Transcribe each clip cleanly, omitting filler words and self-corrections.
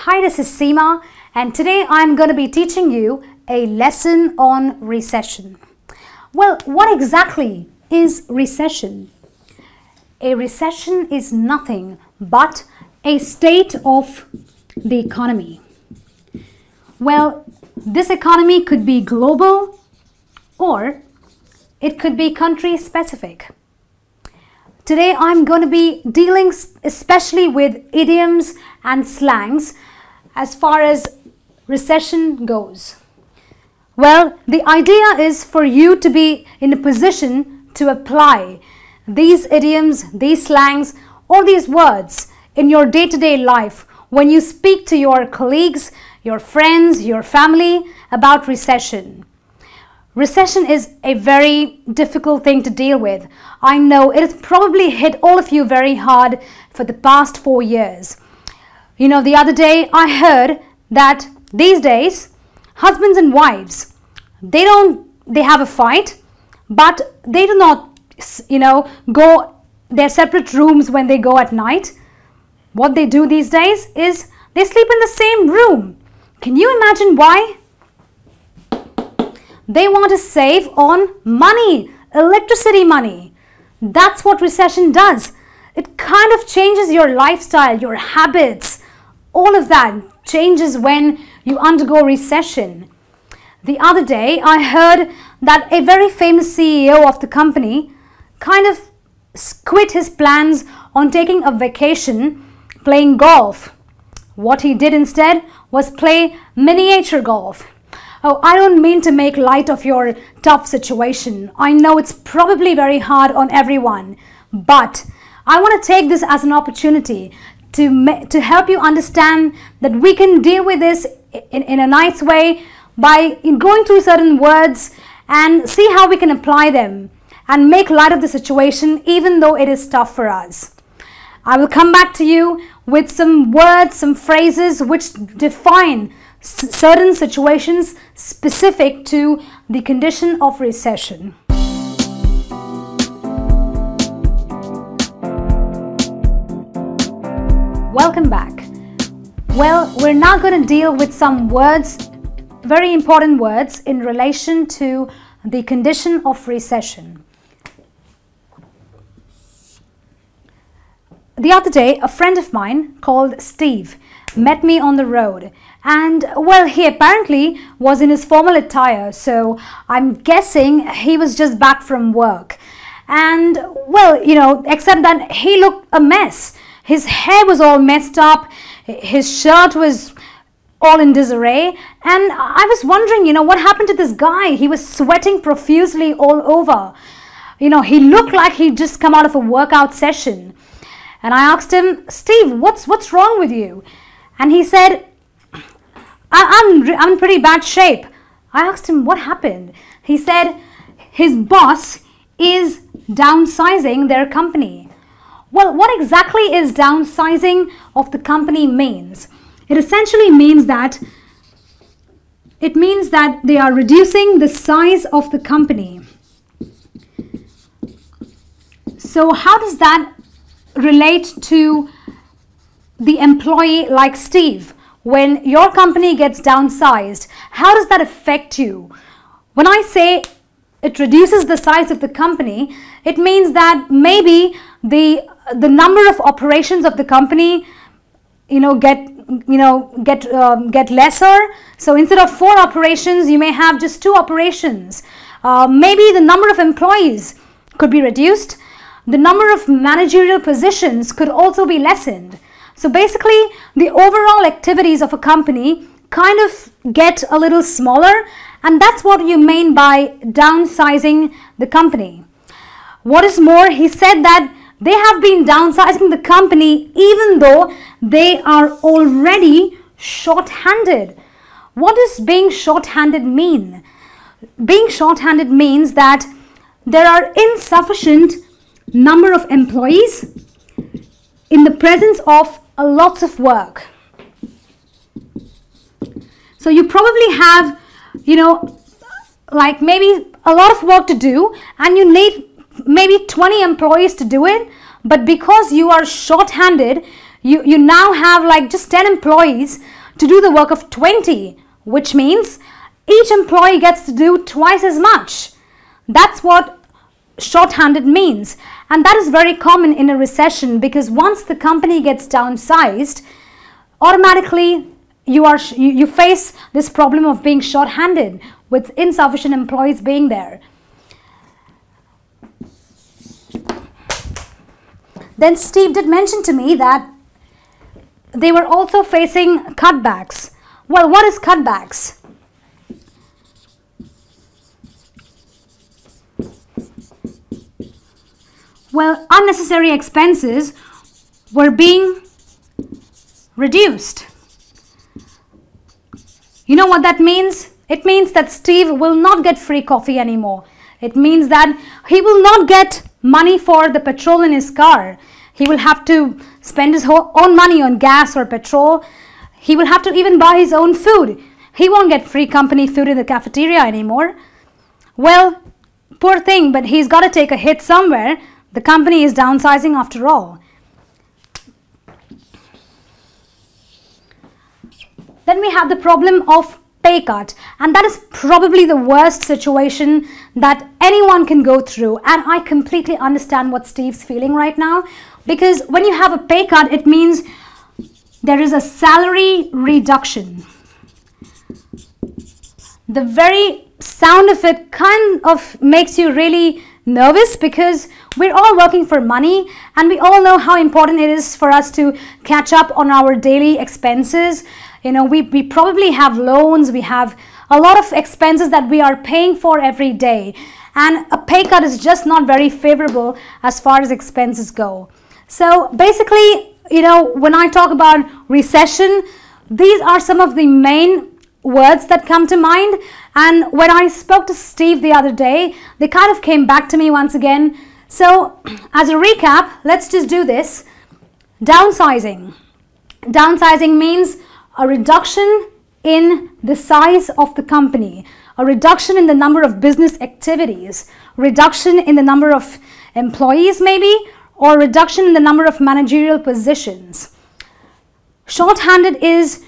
Hi, this is Ceema, and today I'm going to be teaching you a lesson on recession. Well, what exactly is recession? A recession is nothing but a state of the economy. Well, this economy could be global or it could be country specific. Today I'm going to be dealing especially with idioms and slangs as far as recession goes. Well, the idea is for you to be in a position to apply these idioms, these slangs, or these words in your day-to-day life when you speak to your colleagues, your friends, your family about recession. Recession is a very difficult thing to deal with. I know it has probably hit all of you very hard for the past 4 years. You know, the other day I heard that these days husbands and wives, they have a fight, but they do not, go their separate rooms when they go at night. What they do these days is they sleep in the same room. Can you imagine why? They want to save on money, electricity money. That's what recession does. It kind of changes your lifestyle, your habits. All of that changes when you undergo recession. The other day, I heard that a very famous CEO of the company kind of quit his plans on taking a vacation playing golf. What he did instead was play miniature golf. Oh, I don't mean to make light of your tough situation. I know it's probably very hard on everyone, but I want to take this as an opportunity to help you understand that we can deal with this in a nice way by going through certain words and see how we can apply them and make light of the situation even though it is tough for us. I will come back to you with some words, some phrases which define certain situations specific to the condition of recession. Welcome back. Well, we're now going to deal with some words, very important words in relation to the condition of recession. The other day, a friend of mine called Steve met me on the road, and well, he apparently was in his formal attire, so I'm guessing he was just back from work. And well, except that he looked a mess. His hair was all messed up, his shirt was all in disarray, and I was wondering, what happened to this guy? He was sweating profusely all over. He looked like he'd just come out of a workout session. And I asked him, Steve, what's wrong with you? And he said, I'm in pretty bad shape. I asked him, what happened? He said, his boss is downsizing their company. Well, what exactly is downsizing of the company means? It essentially means that they are reducing the size of the company. So how does that relate to the employee like Steve? When your company gets downsized, how does that affect you? When I say it reduces the size of the company, it means that maybe the number of operations of the company get lesser. So instead of 4 operations, you may have just 2 operations. Maybe the number of employees could be reduced. The number of managerial positions could also be lessened. So basically, the overall activities of a company kind of get a little smaller, and that's what you mean by downsizing the company. What is more, he said that they have been downsizing the company even though they are already short-handed. What does being short-handed mean? Being short-handed means that there are insufficient number of employees in the presence of a lot of work. So you probably have, like maybe a lot of work to do, and you need maybe 20 employees to do it, but because you are short-handed, You now have like just 10 employees to do the work of 20, which means each employee gets to do twice as much. That's what shorthanded means. And that is very common in a recession, because once the company gets downsized, automatically you face this problem of being shorthanded with insufficient employees being there. Then Steve did mention to me that they were also facing cutbacks. Well, what is cutbacks? Well, unnecessary expenses were being reduced. You know what that means? It means that Steve will not get free coffee anymore. It means that he will not get money for the petrol in his car. He will have to spend his own money on gas or petrol. He will have to even buy his own food. He won't get free company food in the cafeteria anymore. Well, poor thing, but he's got to take a hit somewhere. The company is downsizing after all. Then we have the problem of pay cut, and that is probably the worst situation that anyone can go through. And I completely understand what Steve's feeling right now, because when you have a pay cut, it means there is a salary reduction. The very sound of it kind of makes you really nervous, because we're all working for money and we all know how important it is for us to catch up on our daily expenses. You know, we probably have loans, we have a lot of expenses that we are paying for every day, and a pay cut is just not very favorable as far as expenses go. So basically, you know, when I talk about recession, these are some of the main words that come to mind. And when I spoke to Steve the other day, they kind of came back to me once again. So as a recap, let's just do this. Downsizing. Downsizing means a reduction in the size of the company, a reduction in the number of business activities, reduction in the number of employees maybe, or reduction in the number of managerial positions. Shorthanded is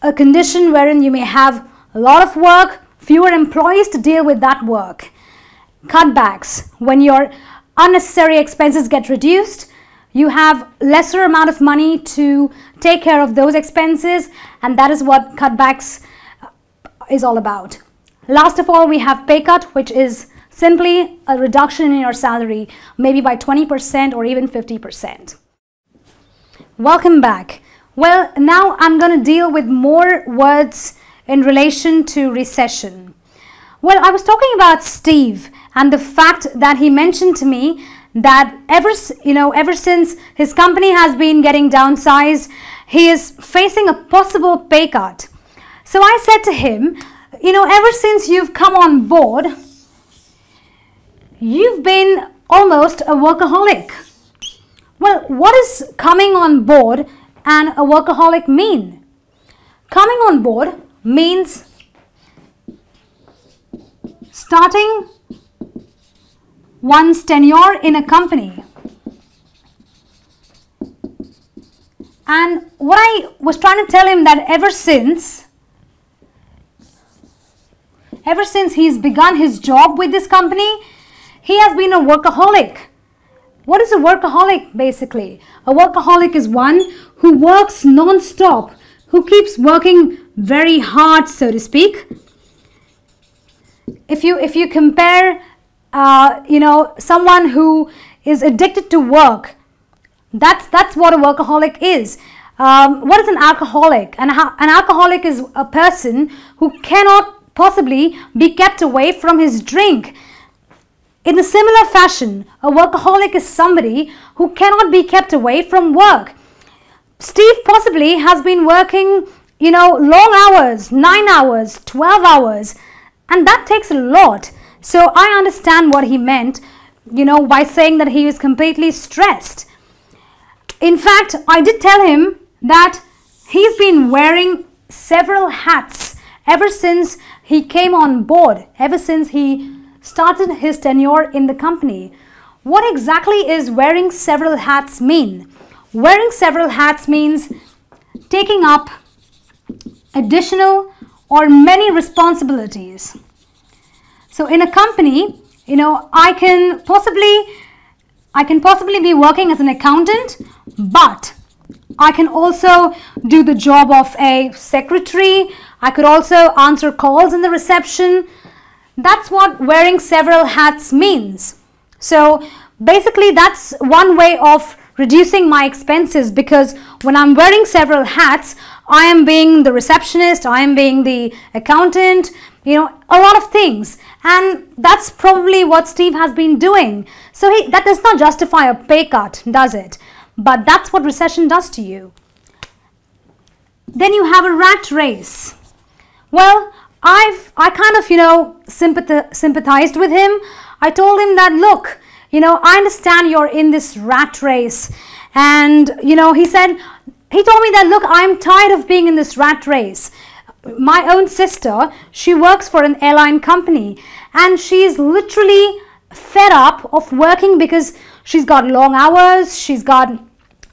a condition wherein you may have a lot of work, fewer employees to deal with that work. Cutbacks, when your unnecessary expenses get reduced, you have lesser amount of money to take care of those expenses, and that is what cutbacks is all about. Last of all, we have pay cut, which is simply a reduction in your salary, maybe by 20% or even 50%. Welcome back. Well, now I'm going to deal with more words in relation to recession. Well, I was talking about Steve and the fact that he mentioned to me that ever since his company has been getting downsized, he is facing a possible pay cut. So I said to him, you know, ever since you've come on board, you've been almost a workaholic. Well, what does coming on board and a workaholic mean? Coming on board means starting one's tenure in a company. And what I was trying to tell him, that ever since he's begun his job with this company, he has been a workaholic. What is a workaholic basically? A workaholic is one who works non-stop, who keeps working very hard, so to speak. If you compare someone who is addicted to work, that's what a workaholic is. What is an alcoholic? An alcoholic is a person who cannot possibly be kept away from his drink. In a similar fashion, a workaholic is somebody who cannot be kept away from work. Steve possibly has been working, long hours, 9 hours, 12 hours, and that takes a lot. So I understand what he meant, by saying that he is completely stressed. In fact, I did tell him that he's been wearing several hats ever since he came on board, ever since he started his tenure in the company. What exactly is wearing several hats mean? Wearing several hats means taking up additional or many responsibilities. So in a company, I can possibly be working as an accountant, but I can also do the job of a secretary. I could also answer calls in the reception. That's what wearing several hats means. So basically that's one way of reducing my expenses, because when I'm wearing several hats, I am being the receptionist, I am being the accountant, a lot of things. And that's probably what Steve has been doing. So that does not justify a pay cut, does it? But that's what recession does to you. Then you have a rat race. Well, I kind of, sympathized with him. I told him that, look, I understand you're in this rat race. And, he told me that, look, I'm tired of being in this rat race. My own sister, she works for an airline company, and she's literally fed up of working because she's got long hours, she's got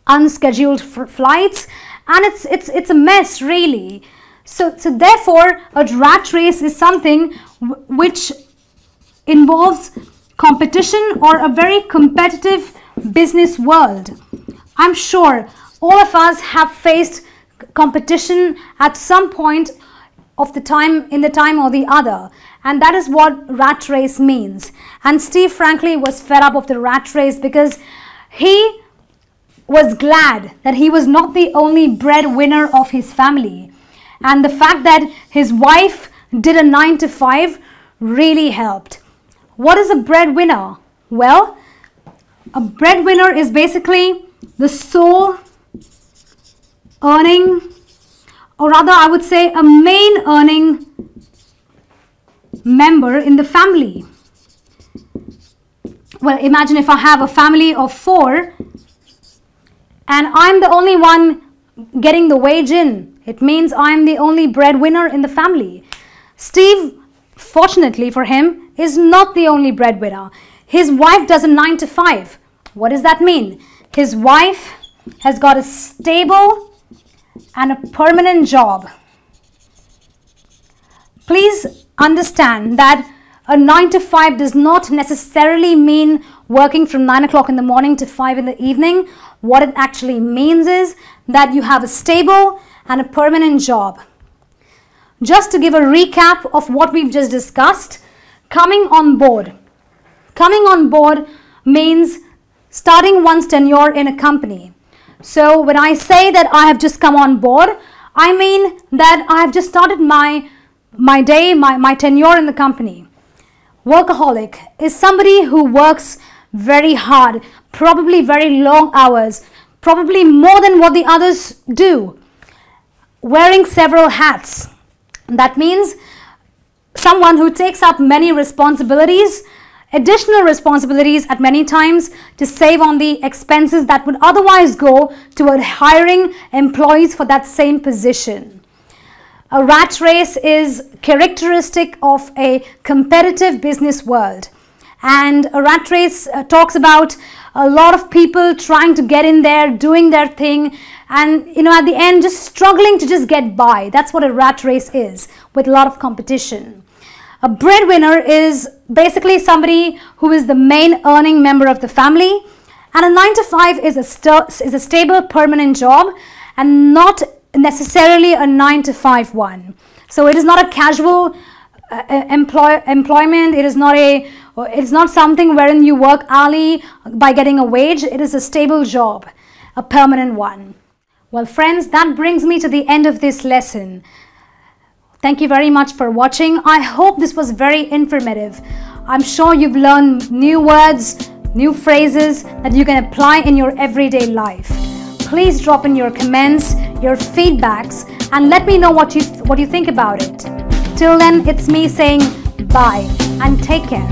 unscheduled flights, and it's a mess, really. So therefore, a rat race is something which involves competition or a very competitive business world. I'm sure all of us have faced competition at some point of the time or the other, and that is what rat race means. And Steve frankly was fed up of the rat race because he was glad that he was not the only breadwinner of his family, and the fact that his wife did a 9-to-5 really helped. What is a breadwinner? Well, a breadwinner is basically the sole earning, or rather I would say a main earning member in the family. Well, imagine if I have a family of 4 and I'm the only one getting the wage in. It means I'm the only breadwinner in the family. Steve, fortunately for him, is not the only breadwinner. His wife does a 9-to-5. What does that mean? His wife has got a stable and a permanent job. Please understand that a 9-to-5 does not necessarily mean working from 9 o'clock in the morning to 5 in the evening. What it actually means is that you have a stable and a permanent job. Just to give a recap of what we've just discussed, coming on board. Coming on board means starting one's tenure in a company. So when I say that I have just come on board, I mean that I have just started my tenure in the company. Workaholic is somebody who works very hard, probably very long hours, probably more than what the others do, wearing several hats. That means someone who takes up many responsibilities, additional responsibilities at many times to save on the expenses that would otherwise go toward hiring employees for that same position. A rat race is characteristic of a competitive business world. And a rat race talks about a lot of people trying to get in there, doing their thing, and at the end just struggling to just get by. That's what a rat race is, with a lot of competition. A breadwinner is basically somebody who is the main earning member of the family, and a 9-to-5 is a stable permanent job and not necessarily a 9-to-5 one. So it is not a casual employment. It is not something wherein you work hourly by getting a wage. It is a stable job, a permanent one. Well, friends, that brings me to the end of this lesson. Thank you very much for watching. I hope this was very informative. I'm sure you've learned new words, new phrases that you can apply in your everyday life. Please drop in your comments, your feedbacks, and let me know what you think about it. Till then, it's me saying bye and take care.